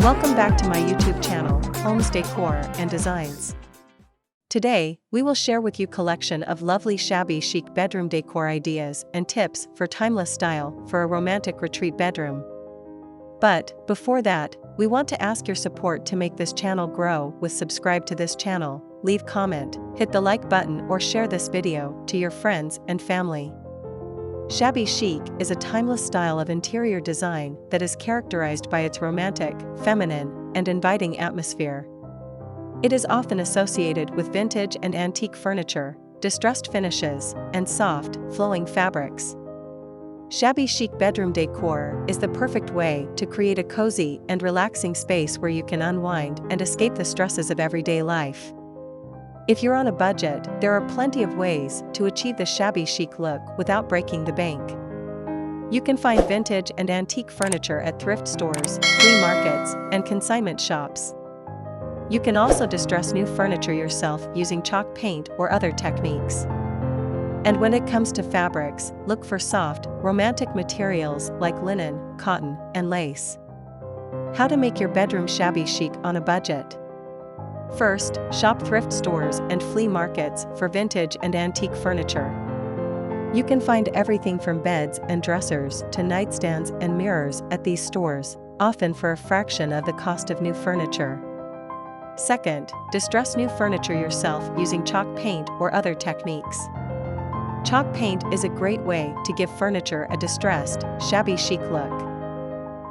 Welcome back to my YouTube channel, Homes Decor and Designs. Today, we will share with you collection of lovely shabby chic bedroom decor ideas and tips for timeless style for a romantic retreat bedroom. But, before that, we want to ask your support to make this channel grow with subscribe to this channel, leave comment, hit the like button or share this video to your friends and family. Shabby chic is a timeless style of interior design that is characterized by its romantic, feminine, and inviting atmosphere. It is often associated with vintage and antique furniture, distressed finishes, and soft, flowing fabrics. Shabby chic bedroom decor is the perfect way to create a cozy and relaxing space where you can unwind and escape the stresses of everyday life. If you're on a budget, there are plenty of ways to achieve the shabby chic look without breaking the bank. You can find vintage and antique furniture at thrift stores, flea markets, and consignment shops. You can also distress new furniture yourself using chalk paint or other techniques. And when it comes to fabrics, look for soft, romantic materials like linen, cotton, and lace. How to make your bedroom shabby chic on a budget. First, shop thrift stores and flea markets for vintage and antique furniture. You can find everything from beds and dressers to nightstands and mirrors at these stores, often for a fraction of the cost of new furniture. Second, distress new furniture yourself using chalk paint or other techniques. Chalk paint is a great way to give furniture a distressed, shabby chic look.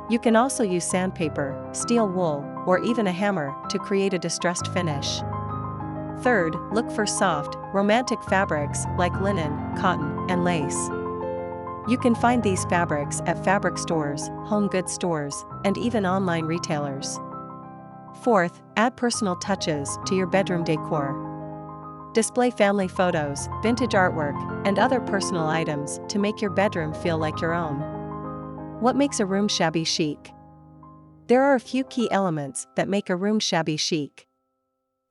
You can also use sandpaper, steel wool, or even a hammer to create a distressed finish. Third, look for soft, romantic fabrics like linen, cotton, and lace. You can find these fabrics at fabric stores, home goods stores, and even online retailers. Fourth, add personal touches to your bedroom decor. Display family photos, vintage artwork, and other personal items to make your bedroom feel like your own. What makes a room shabby chic? There are a few key elements that make a room shabby chic.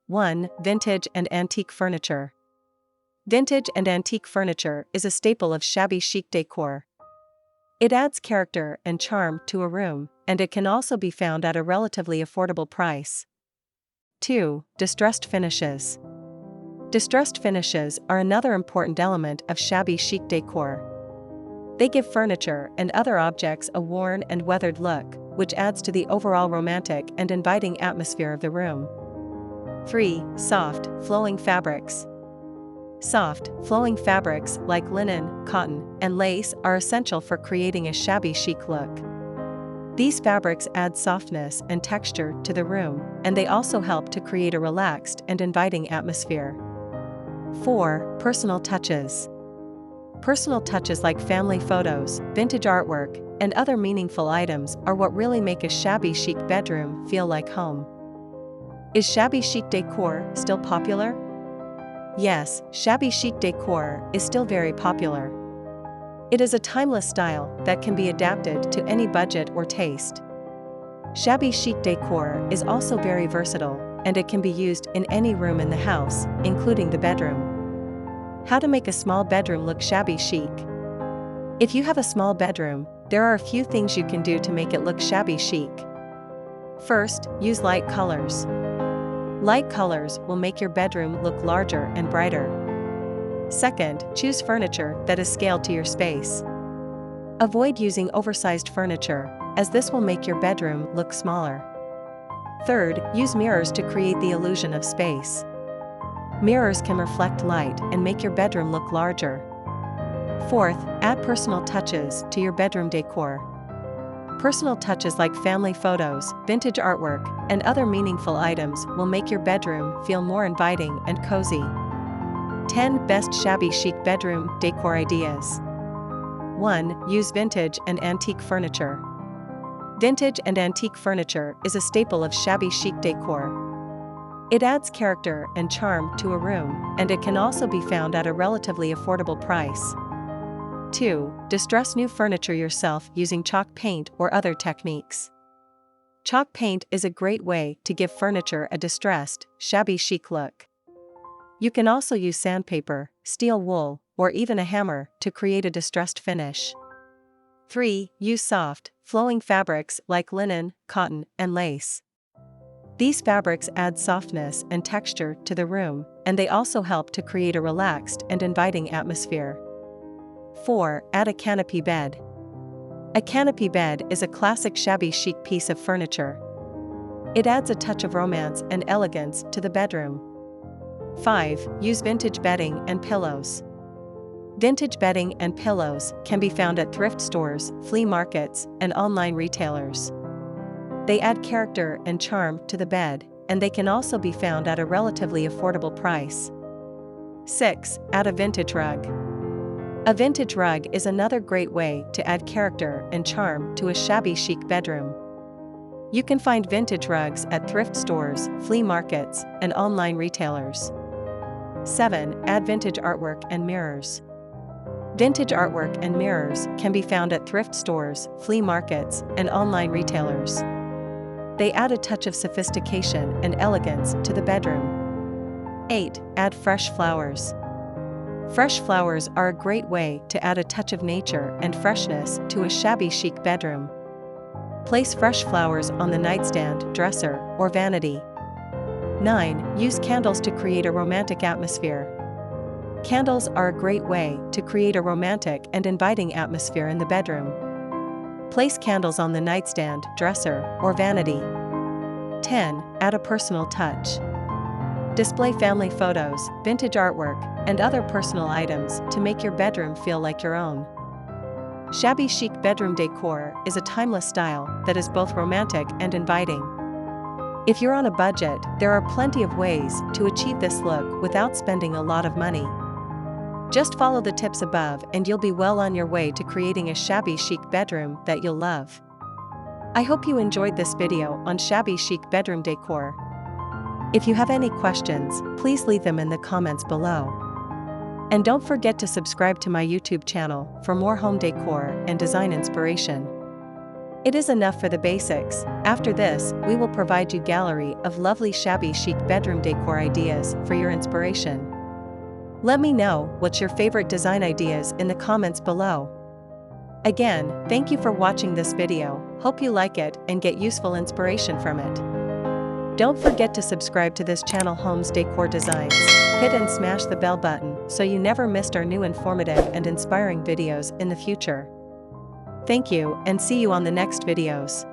1. Vintage and antique furniture. Vintage and antique furniture is a staple of shabby chic decor. It adds character and charm to a room, and it can also be found at a relatively affordable price. 2. Distressed finishes. Distressed finishes are another important element of shabby chic decor. They give furniture and other objects a worn and weathered look, which adds to the overall romantic and inviting atmosphere of the room. 3. Soft, flowing fabrics. Soft, flowing fabrics like linen, cotton, and lace are essential for creating a shabby chic look. These fabrics add softness and texture to the room, and they also help to create a relaxed and inviting atmosphere. 4. Personal touches. Personal touches like family photos, vintage artwork, and other meaningful items are what really make a shabby chic bedroom feel like home. Is shabby chic decor still popular? Yes, shabby chic decor is still very popular. It is a timeless style that can be adapted to any budget or taste. Shabby chic decor is also very versatile, and it can be used in any room in the house, including the bedroom. How to make a small bedroom look shabby chic. If you have a small bedroom, there are a few things you can do to make it look shabby chic. First, use light colors. Light colors will make your bedroom look larger and brighter. Second, choose furniture that is scaled to your space. Avoid using oversized furniture, as this will make your bedroom look smaller. Third, use mirrors to create the illusion of space. Mirrors can reflect light and make your bedroom look larger. Fourth, add personal touches to your bedroom decor. Personal touches like family photos, vintage artwork, and other meaningful items will make your bedroom feel more inviting and cozy. 10 Best Shabby Chic Bedroom Decor Ideas. 1. Use vintage and antique furniture. Vintage and antique furniture is a staple of shabby chic decor. It adds character and charm to a room, and it can also be found at a relatively affordable price. 2. Distress new furniture yourself using chalk paint or other techniques. Chalk paint is a great way to give furniture a distressed, shabby chic look. You can also use sandpaper, steel wool, or even a hammer to create a distressed finish. 3. Use soft, flowing fabrics like linen, cotton, and lace. These fabrics add softness and texture to the room, and they also help to create a relaxed and inviting atmosphere. 4. Add a canopy bed. A canopy bed is a classic shabby chic piece of furniture. It adds a touch of romance and elegance to the bedroom. 5. Use vintage bedding and pillows. Vintage bedding and pillows can be found at thrift stores, flea markets, and online retailers. They add character and charm to the bed, and they can also be found at a relatively affordable price. 6. Add a vintage rug. A vintage rug is another great way to add character and charm to a shabby chic bedroom. You can find vintage rugs at thrift stores, flea markets, and online retailers. 7. Add vintage artwork and mirrors. Vintage artwork and mirrors can be found at thrift stores, flea markets, and online retailers. They add a touch of sophistication and elegance to the bedroom. 8. Add fresh flowers. Fresh flowers are a great way to add a touch of nature and freshness to a shabby chic bedroom. Place fresh flowers on the nightstand, dresser, or vanity. 9. Use candles to create a romantic atmosphere. Candles are a great way to create a romantic and inviting atmosphere in the bedroom. Place candles on the nightstand, dresser, or vanity. 10. Add a personal touch. Display family photos, vintage artwork, and other personal items to make your bedroom feel like your own. Shabby chic bedroom decor is a timeless style that is both romantic and inviting. If you're on a budget, there are plenty of ways to achieve this look without spending a lot of money. Just follow the tips above and you'll be well on your way to creating a shabby chic bedroom that you'll love. I hope you enjoyed this video on shabby chic bedroom decor. If you have any questions, please leave them in the comments below. And don't forget to subscribe to my YouTube channel for more home decor and design inspiration. It is enough for the basics. After this, we will provide you a gallery of lovely shabby chic bedroom decor ideas for your inspiration. Let me know what's your favorite design ideas in the comments below. Again, thank you for watching this video, hope you like it and get useful inspiration from it. Don't forget to subscribe to this channel Homes Decor Designs. Hit and smash the bell button so you never missed our new informative and inspiring videos in the future. Thank you and see you on the next videos.